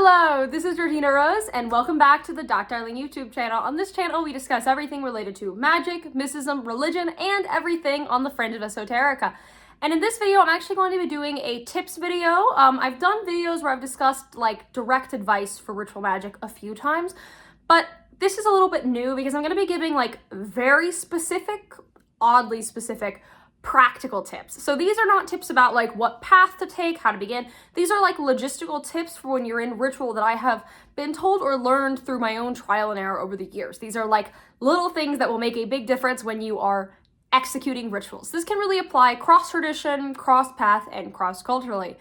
Hello, this is Georgina Rose, and welcome back to the Doc Darling YouTube channel. On this channel, we discuss everything related to magic, mysticism, religion, and everything on the fringe of esoterica. And in this video, I'm actually going to be doing a tips video. I've done videos where I've discussed like direct advice for ritual magic a few times, but this is a little bit new because I'm going to be giving like very specific, oddly specific practical tips. So these are not tips about like what path to take, how to begin. These are like logistical tips for when you're in ritual that I have been told or learned through my own trial and error over the years. These are like little things that will make a big difference when you are executing rituals. This can really apply cross-tradition, cross-path, and cross-culturally.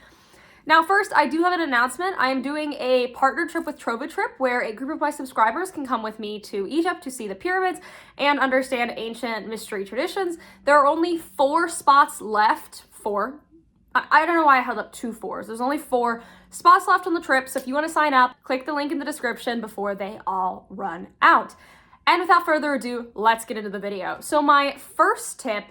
Now, first, I do have an announcement. I am doing a partner trip with Trova Trip where a group of my subscribers can come with me to Egypt to see the pyramids and understand ancient mystery traditions. There are only 4 spots left. 4. I don't know why I held up 2 4s. There's only 4 spots left on the trip, so if you want to sign up, click the link in the description before they all run out. And without further ado, let's get into the video. So my first tip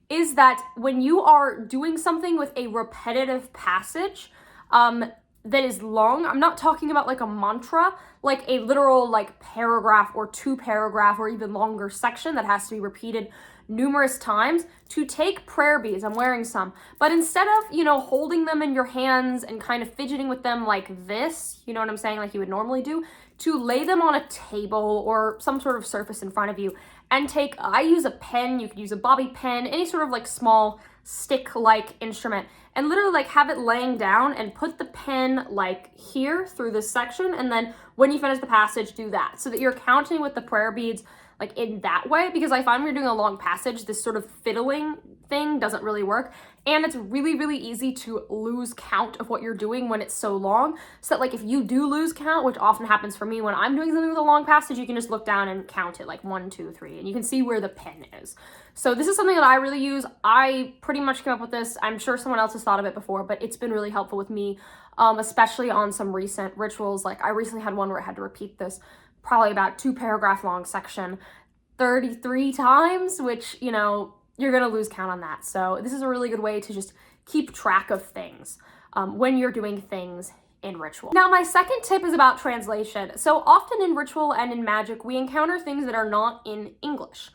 is that when you are doing something with a repetitive passage, that is long. I'm not talking about like a mantra, like a literal like paragraph or 2 paragraph or even longer section that has to be repeated numerous times. To take prayer beads, I'm wearing some, but instead of, holding them in your hands and kind of fidgeting with them like this, you know what I'm saying, like you would normally do, to lay them on a table or some sort of surface in front of you and I use a pen, you could use a bobby pin, any sort of like small stick-like instrument, and literally like have it laying down and put the pen like here through this section, and then when you finish the passage, do that, so that you're counting with the prayer beads like in that way, because I find when you're doing a long passage, this sort of fiddling thing doesn't really work, and it's really, really easy to lose count of what you're doing when it's so long, so that like if you do lose count, which often happens for me when I'm doing something with a long passage, you can just look down and count it like 1, 2, 3, and you can see where the pen is. So this is something that I really use. I pretty much came up with this. I'm sure someone else has thought of it before, but it's been really helpful with me, especially on some recent rituals. Like I recently had one where I had to repeat this probably about 2 paragraph long section 33 times, which, you're gonna lose count on that. So this is a really good way to just keep track of things when you're doing things in ritual. Now, my second tip is about translation. So often in ritual and in magic, we encounter things that are not in English.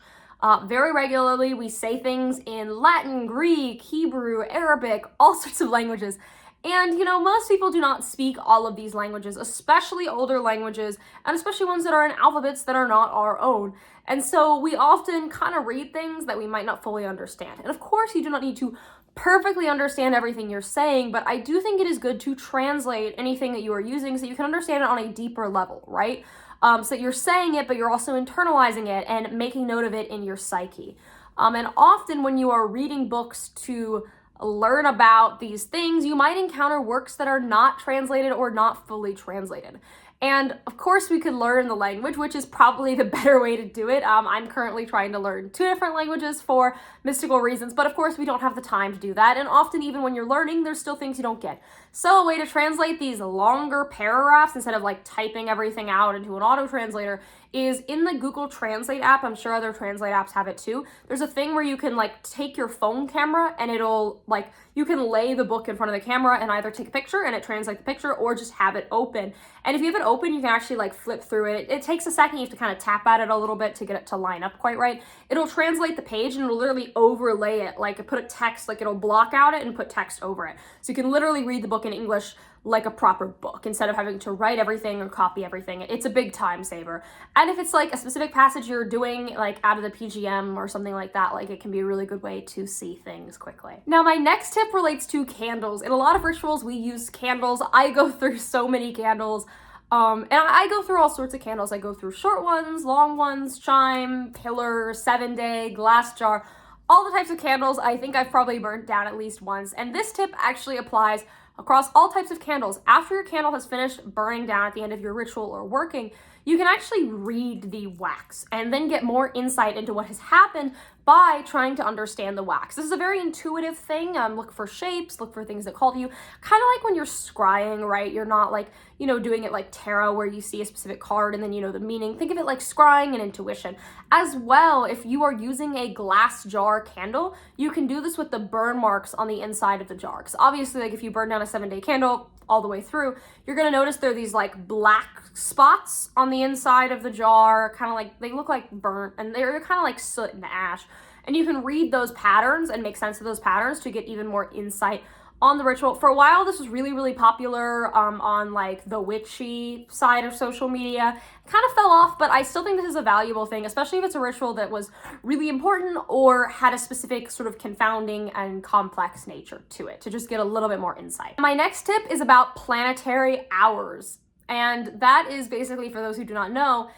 Very regularly, we say things in Latin, Greek, Hebrew, Arabic, all sorts of languages. And, most people do not speak all of these languages, especially older languages, and especially ones that are in alphabets that are not our own. And so we often kind of read things that we might not fully understand. And of course, you do not need to perfectly understand everything you're saying, but I do think it is good to translate anything that you are using so you can understand it on a deeper level, right? So that you're saying it, but you're also internalizing it and making note of it in your psyche. And often when you are reading books to learn about these things, you might encounter works that are not translated or not fully translated. And of course we could learn the language, which is probably the better way to do it. I'm currently trying to learn 2 different languages for mystical reasons, but of course we don't have the time to do that. And often even when you're learning, there's still things you don't get. So a way to translate these longer paragraphs instead of like typing everything out into an auto translator is in the Google Translate app. I'm sure other translate apps have it too. There's a thing where you can like take your phone camera and it'll like, you can lay the book in front of the camera and either take a picture and it translates the picture or just have it open. And if you have it open, you can actually like flip through it. It takes a second. You have to kind of tap at it a little bit to get it to line up quite right. It'll translate the page and it'll literally overlay it. Like put a text, like it'll block out it and put text over it. So you can literally read the book in English like a proper book instead of having to write everything or copy everything. It's a big time saver. And if it's like a specific passage you're doing like out of the PGM or something like that, like it can be a really good way to see things quickly. Now, my next tip relates to candles. In a lot of rituals, we use candles. I go through so many candles. And I go through all sorts of candles. I go through short ones, long ones, chime, pillar, 7-day, glass jar, all the types of candles. I think I've probably burnt down at least once. And this tip actually applies across all types of candles. After your candle has finished burning down at the end of your ritual or working, you can actually read the wax and then get more insight into what has happened by trying to understand the wax. This is a very intuitive thing. Look for shapes, look for things that call to you. Kind of like when you're scrying, right? You're not like, doing it like tarot where you see a specific card and then you know the meaning. Think of it like scrying and intuition. As well, if you are using a glass jar candle, you can do this with the burn marks on the inside of the jar. Because obviously, like if you burn down a 7-day candle, all the way through, you're gonna notice there are these like black spots on the inside of the jar, kind of like, they look like burnt, and they're kind of like soot and ash. And you can read those patterns and make sense of those patterns to get even more insight on the ritual. For a while, this was really, really popular on like the witchy side of social media. Kind of fell off, but I still think this is a valuable thing, especially if it's a ritual that was really important or had a specific sort of confounding and complex nature to it, to just get a little bit more insight. My next tip is about planetary hours. And that is basically, for those who do not know,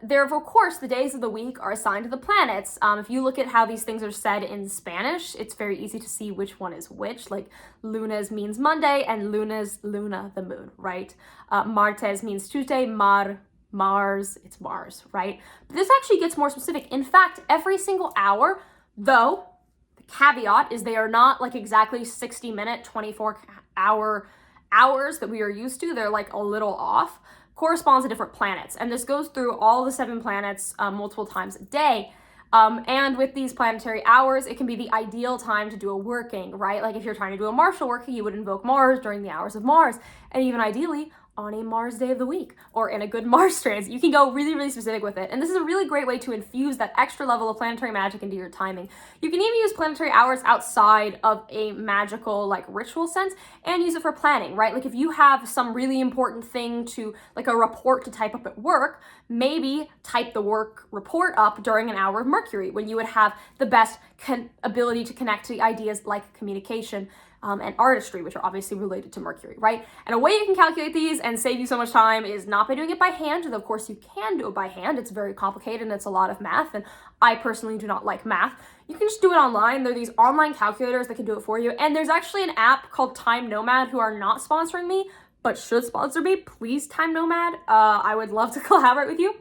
there, of course, the days of the week are assigned to the planets. If you look at how these things are said in Spanish, it's very easy to see which one is which. Like, lunes means Monday, and lunes, luna, the moon, right? Martes means Tuesday, Mars, it's Mars, right? But this actually gets more specific. In fact, every single hour, though, the caveat is they are not like exactly 60-minute, 24-hour hours that we are used to. They're like a little off. Corresponds to different planets, and this goes through all the 7 planets multiple times a day. And with these planetary hours, it can be the ideal time to do a working, right? Like if you're trying to do a martial working, you would invoke Mars during the hours of Mars, and even ideally on a Mars day of the week or in a good Mars transit. You can go really, really specific with it. And this is a really great way to infuse that extra level of planetary magic into your timing. You can even use planetary hours outside of a magical like ritual sense and use it for planning, right? Like if you have some really important thing to, like a report to type up at work, maybe type the work report up during an hour of Mercury when you would have the best ability to connect to ideas like communication and artistry, which are obviously related to Mercury, right? And a way you can calculate these and save you so much time is not by doing it by hand, though of course you can do it by hand. It's very complicated and it's a lot of math, and I personally do not like math. You can just do it online. There are these online calculators that can do it for you, and there's actually an app called Time Nomad who are not sponsoring me, but should sponsor me. Please, Time Nomad. I would love to collaborate with you.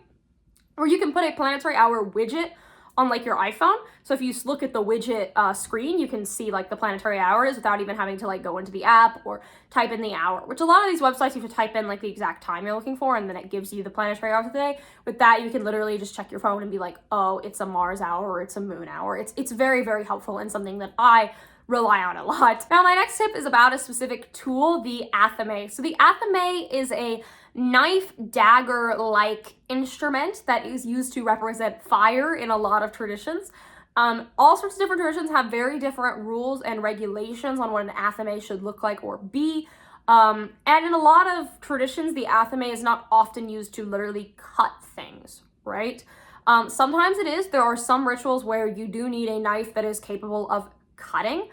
Or you can put a planetary hour widget on like your iPhone. So if you look at the widget screen, you can see like the planetary hours without even having to like go into the app or type in the hour, which a lot of these websites you have to type in like the exact time you're looking for, and then it gives you the planetary hours of the day. With that, you can literally just check your phone and be like, oh, it's a Mars hour or it's a moon hour. It's very, very helpful and something that I rely on a lot. Now, my next tip is about a specific tool, the Athame. So the Athame is a knife dagger-like instrument that is used to represent fire in a lot of traditions. All sorts of different traditions have very different rules and regulations on what an Athame should look like or be. And in a lot of traditions, the Athame is not often used to literally cut things, right? Sometimes it is. There are some rituals where you do need a knife that is capable of cutting.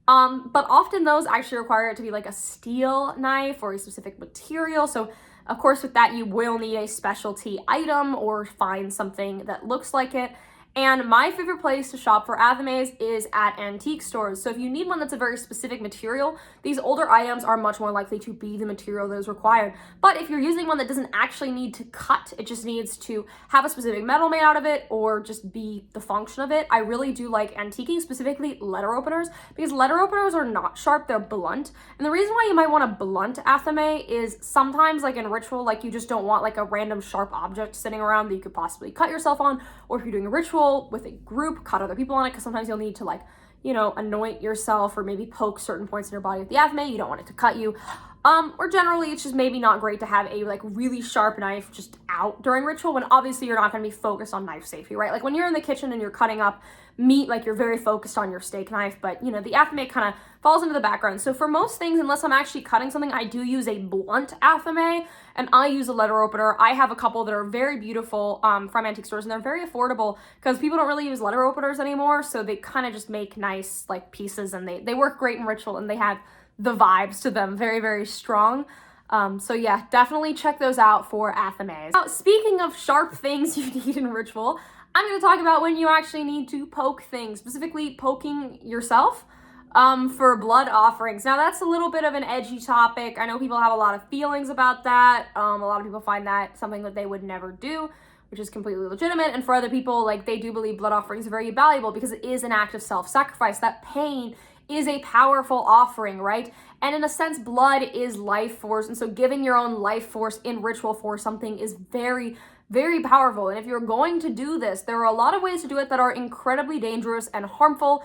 But often those actually require it to be like a steel knife or a specific material. So of course, with that, you will need a specialty item or find something that looks like it. And my favorite place to shop for Athames is at antique stores. So if you need one that's a very specific material, these older items are much more likely to be the material that is required. But if you're using one that doesn't actually need to cut, it just needs to have a specific metal made out of it or just be the function of it, I really do like antiquing, specifically letter openers, because letter openers are not sharp, they're blunt. And the reason why you might want a blunt Athame is sometimes like in ritual, like you just don't want like a random sharp object sitting around that you could possibly cut yourself on, or if you're doing a ritual with a group, cut other people on it, because sometimes you'll need to like, you know, anoint yourself or maybe poke certain points in your body with the Athame. You don't want it to cut you. Or generally it's just maybe not great to have a like really sharp knife just out during ritual when obviously you're not going to be focused on knife safety, right? Like when you're in the kitchen and you're cutting up meat, like you're very focused on your steak knife, but you know, the Athame kind of falls into the background. So for most things, unless I'm actually cutting something, I do use a blunt Athame, and I use a letter opener. I have a couple that are very beautiful from antique stores, and they're very affordable because people don't really use letter openers anymore, so they kind of just make nice like pieces, and they work great in ritual, and they have the vibes to them, very, very strong. So yeah, definitely check those out for Athames. Now, speaking of sharp things you need in ritual, I'm going to talk about when you actually need to poke things, specifically poking yourself for blood offerings. Now, that's a little bit of an edgy topic. I know people have a lot of feelings about that. A lot of people find that something that they would never do, which is completely legitimate. And for other people, like they do believe blood offerings are very valuable because it is an act of self-sacrifice. That pain is a powerful offering, right? And in a sense, blood is life force. And so giving your own life force in ritual for something is very, very powerful. And if you're going to do this, there are a lot of ways to do it that are incredibly dangerous and harmful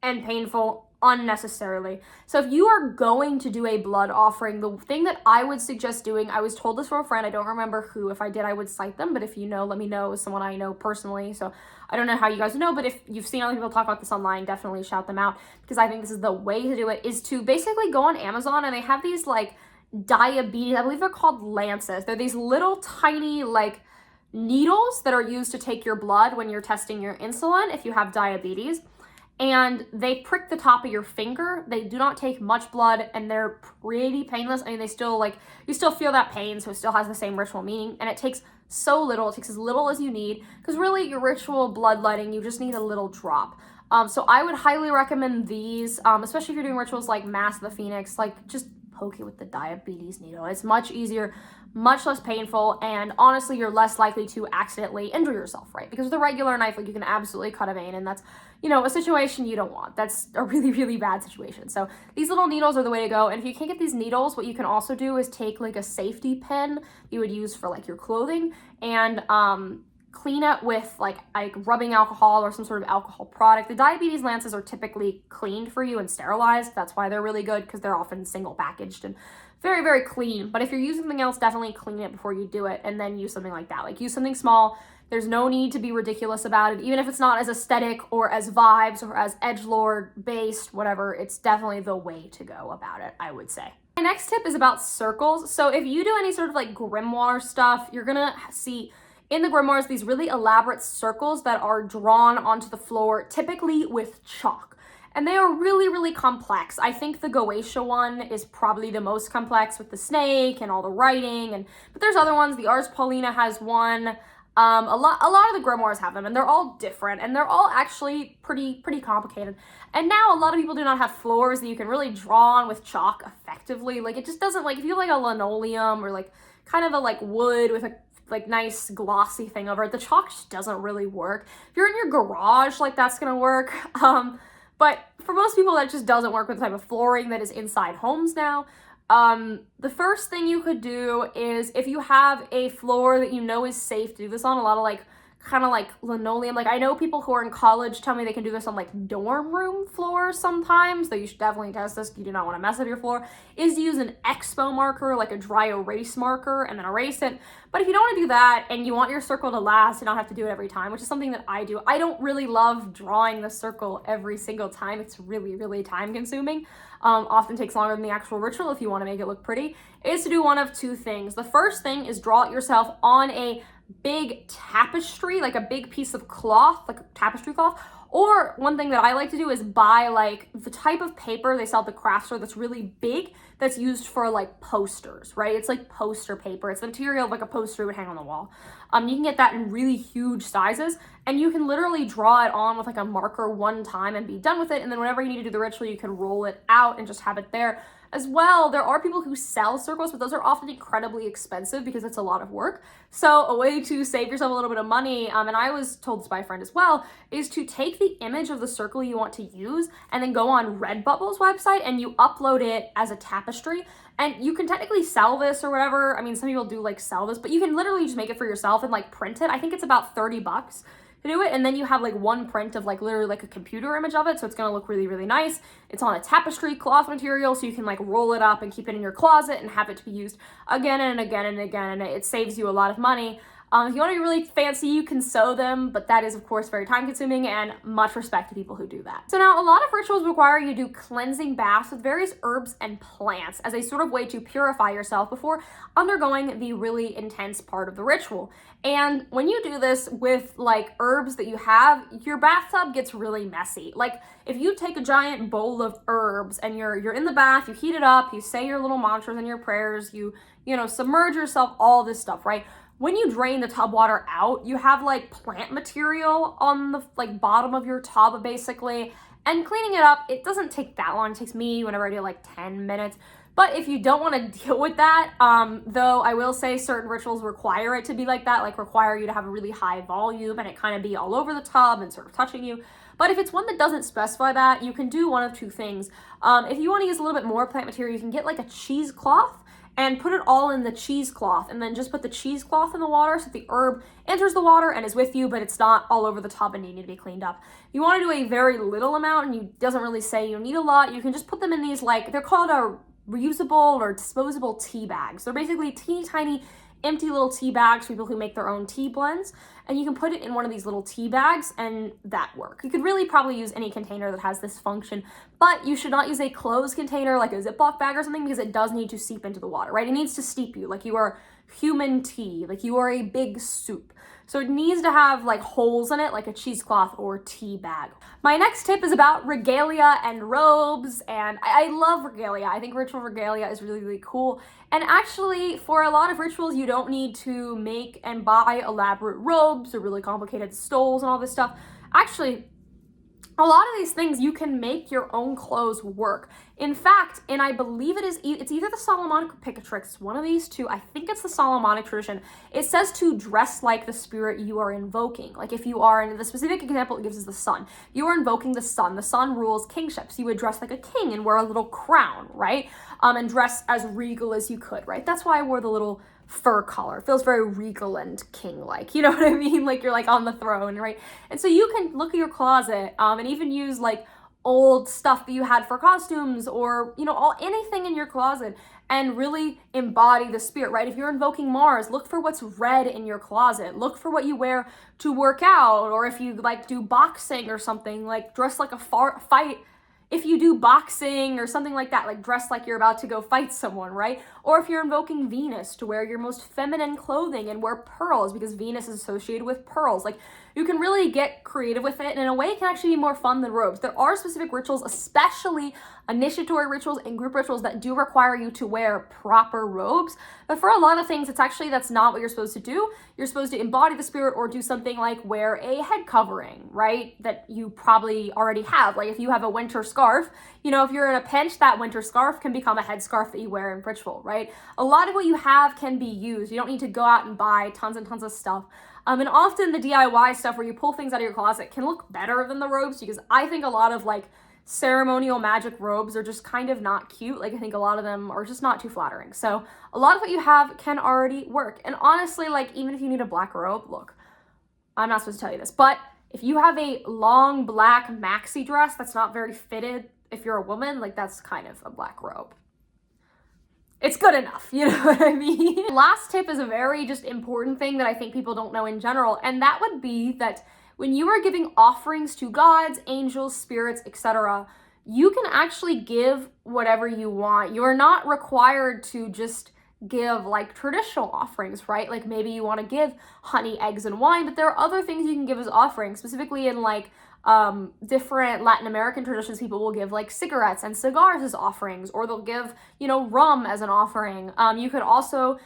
and painful unnecessarily. So if you are going to do a blood offering, the thing that I would suggest doing, I was told this from a friend, I don't remember who, if I did, I would cite them, but if you know, let me know. It's someone I know personally, so I don't know how you guys know, but if you've seen other people talk about this online, definitely shout them out, because I think this is the way to do it, is to basically go on Amazon, and they have these like diabetes, I believe they're called lances. They're these little tiny like needles that are used to take your blood when you're testing your insulin if you have diabetes. And they prick the top of your finger. They do not take much blood, and they're pretty painless. I mean, they still like, you still feel that pain, so it still has the same ritual meaning, and it takes so little. It takes as little as you need, because really your ritual bloodletting, you just need a little drop. So I would highly recommend these, especially if you're doing rituals like Mass of the Phoenix, like just poke it with the diabetes needle. It's much easier, much less painful, and honestly, you're less likely to accidentally injure yourself, right? Because with a regular knife, like, you can absolutely cut a vein, and that's, you know, a situation you don't want. That's a really, really bad situation. So these little needles are the way to go. And if you can't get these needles, what you can also do is take like a safety pin you would use for like your clothing, and clean it with like rubbing alcohol or some sort of alcohol product. The diabetes lances are typically cleaned for you and sterilized. That's why they're really good, because they're often single packaged and very, very clean. But if you're using something else, definitely clean it before you do it, and then use something like that. Like, use something small. There's no need to be ridiculous about it. Even if it's not as aesthetic or as vibes or as edgelord based, whatever, it's definitely the way to go about it, I would say. My next tip is about circles. So if you do any sort of like grimoire stuff, you're gonna see in the grimoires these really elaborate circles that are drawn onto the floor, typically with chalk. And they are really, really complex. I think the Goetia one is probably the most complex, with the snake and all the writing, but there's other ones. The Ars Paulina has one. A lot of the grimoires have them, and they're all different, and they're all actually pretty complicated. And now a lot of people do not have floors that you can really draw on with chalk effectively. Like, it just doesn't, like, if you have like a linoleum or like kind of a like wood with a like nice glossy thing over it, the chalk just doesn't really work. If you're in your garage, like, that's gonna work. But for most people, that just doesn't work with the type of flooring that is inside homes now. The first thing you could do is, if you have a floor that you know is safe to do this on, a lot of like kind of like linoleum, like I know people who are in college tell me they can do this on like dorm room floors sometimes, so you should definitely test this. You do not want to mess up your floor, is use an expo marker, like a dry erase marker, and then erase it. But if you don't want to do that and you want your circle to last and not have to do it every time, which is something that I do, I don't really love drawing the circle every single time. It's really, really time consuming. Often takes longer than the actual ritual if you want to make it look pretty, is to do one of two things. The first thing is draw it yourself on a big tapestry, like a big piece of cloth, like a tapestry cloth. Or one thing that I like to do is buy like the type of paper they sell at the craft store that's really big, that's used for like posters, right? It's like poster paper. It's the material of like a poster would hang on the wall. You can get that in really huge sizes, and you can literally draw it on with like a marker one time and be done with it. And then whenever you need to do the ritual, you can roll it out and just have it there. As well, there are people who sell circles, but those are often incredibly expensive because it's a lot of work. So a way to save yourself a little bit of money, and I was told this by a friend as well, is to take the image of the circle you want to use and then go on Redbubble's website and you upload it as a tapestry. And you can technically sell this or whatever. I mean, some people do like sell this, but you can literally just make it for yourself and like print it. I think it's about $30 to do it, and then you have like one print of like literally like a computer image of it, so it's gonna look really, really nice. It's on a tapestry cloth material, so you can like roll it up and keep it in your closet and have it to be used again and again and again, and it saves you a lot of money. If you want to be really fancy, you can sew them, but that is of course very time consuming, and much respect to people who do that. So now a lot of rituals require you to do cleansing baths with various herbs and plants as a sort of way to purify yourself before undergoing the really intense part of the ritual. And when you do this with like herbs that you have, your bathtub gets really messy. Like, if you take a giant bowl of herbs and you're in the bath, you heat it up, you say your little mantras and your prayers, you know, submerge yourself, all this stuff, right? When you drain the tub water out, you have like plant material on the like bottom of your tub basically, and cleaning it up, it doesn't take that long. It takes me, whenever I do, like 10 minutes. But if you don't want to deal with that, though I will say certain rituals require it to be like that, like require you to have a really high volume and it kind of be all over the tub and sort of touching you. But if it's one that doesn't specify that, you can do one of two things. If you want to use a little bit more plant material, you can get like a cheesecloth and put it all in the cheesecloth, and then just put the cheesecloth in the water so the herb enters the water and is with you, but it's not all over the tub and you need to be cleaned up. If you want to do a very little amount and you doesn't really say you need a lot, you can just put them in these, like, they're called reusable or disposable tea bags. They're basically teeny tiny empty little tea bags for people who make their own tea blends, and you can put it in one of these little tea bags and that work. You could really probably use any container that has this function, but you should not use a closed container like a Ziploc bag or something, because it does need to seep into the water, right? It needs to steep you like you are human tea, like you are a big soup. So it needs to have like holes in it like a cheesecloth or tea bag. My next tip is about regalia and robes, and I love regalia. I think ritual regalia is really, really cool. And actually, for a lot of rituals, you don't need to make and buy elaborate robes or really complicated stoles and all this stuff. Actually, a lot of these things you can make your own clothes work. In fact, and I believe it's either the Solomonic or Picatrix, one of these two. I think it's the Solomonic tradition. It says to dress like the spirit you are invoking. Like if you are, in the specific example it gives is the sun. You are invoking the sun rules kingship. So you would dress like a king and wear a little crown, right? And dress as regal as you could, right? That's why I wore the little fur collar. It feels very regal and king-like, you know what I mean? Like you're like on the throne, right? And so you can look at your closet and even use like old stuff that you had for costumes, or anything in your closet, and really embody the spirit, right? If you're invoking Mars, look for what's red in your closet. Look for what you wear to work out, or if you like do boxing or something, like dress like a fight. If you do boxing or something like that, like dress like you're about to go fight someone, right? Or if you're invoking Venus, to wear your most feminine clothing and wear pearls, because Venus is associated with pearls. Like you can really get creative with it, and in a way it can actually be more fun than robes. There are specific rituals, especially initiatory rituals and group rituals, that do require you to wear proper robes. But for a lot of things, that's not what you're supposed to do. You're supposed to embody the spirit or do something like wear a head covering, right? That you probably already have. Like if you have a winter scarf, if you're in a pinch, that winter scarf can become a headscarf that you wear in ritual, right? A lot of what you have can be used. You don't need to go out and buy tons and tons of stuff. And often the DIY stuff where you pull things out of your closet can look better than the robes, because I think a lot of like ceremonial magic robes are just kind of not cute. Like I think a lot of them are just not too flattering. So a lot of what you have can already work. And honestly, like even if you need a black robe, look, I'm not supposed to tell you this, but if you have a long black maxi dress that's not very fitted, if you're a woman, like that's kind of a black robe. It's good enough, you know what I mean? Last tip is a very just important thing that I think people don't know in general, and that would be that when you are giving offerings to gods, angels, spirits, etc., you can actually give whatever you want. You are not required to just give like traditional offerings, right? Like maybe you want to give honey, eggs, and wine, but there are other things you can give as offerings, specifically in like different Latin American traditions. People will give like cigarettes and cigars as offerings, or they'll give, rum as an offering. You could also,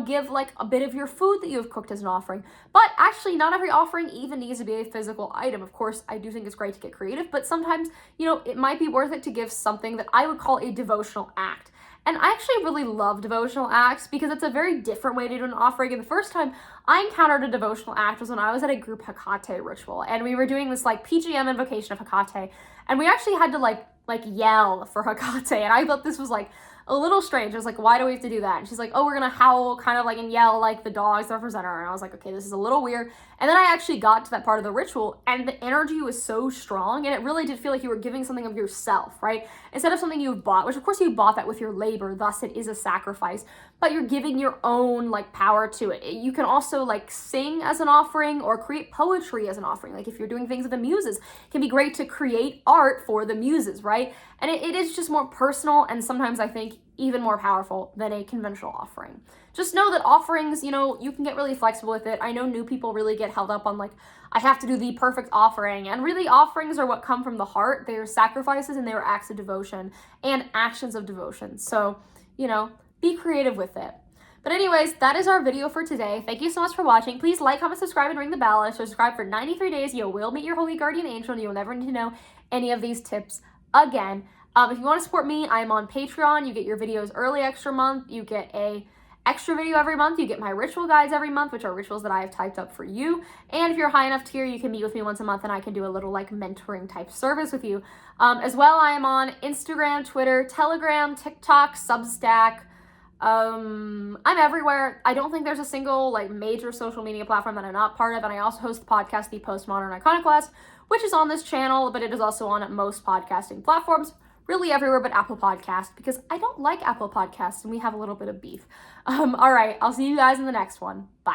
give like a bit of your food that you have cooked as an offering. But actually, not every offering even needs to be a physical item. Of course, I do think it's great to get creative, but sometimes, it might be worth it to give something that I would call a devotional act. And I actually really love devotional acts because it's a very different way to do an offering. And the first time I encountered a devotional act was when I was at a group Hecate ritual, and we were doing this like PGM invocation of Hecate, and we actually had to like yell for Hecate, and I thought this was like a little strange. I was like, why do we have to do that? And she's like, oh, we're gonna howl kind of like and yell like the dogs represent her. And I was like, okay, this is a little weird. And then I actually got to that part of the ritual, and the energy was so strong, and it really did feel like you were giving something of yourself, right? Instead of something you've bought, which of course you bought that with your labor, thus it is a sacrifice, but you're giving your own like power to it. You can also like sing as an offering or create poetry as an offering. Like if you're doing things with the muses, it can be great to create art for the muses, right? And it is just more personal, and sometimes I think even more powerful than a conventional offering. Just know that offerings, you can get really flexible with it. I know new people really get held up on like, I have to do the perfect offering. And really, offerings are what come from the heart. They are sacrifices and they are acts of devotion and actions of devotion. So, be creative with it. But anyways, that is our video for today. Thank you so much for watching. Please like, comment, subscribe, and ring the bell. If you subscribe for 93 days, you will meet your holy guardian angel, and you will never need to know any of these tips again. If you want to support me, I'm on Patreon. You get your videos early extra month. You get a extra video every month. You get my ritual guides every month, which are rituals that I have typed up for you. And if you're high enough tier, you can meet with me once a month, and I can do a little like mentoring type service with you. As well, I am on Instagram, Twitter, Telegram, TikTok, Substack, I'm everywhere. I don't think there's a single like major social media platform that I'm not part of, and I also host the podcast The Postmodern Iconoclast, which is on this channel, but it is also on most podcasting platforms, really everywhere but Apple Podcast, because I don't like Apple Podcasts and we have a little bit of beef. All right, I'll see you guys in the next one. Bye.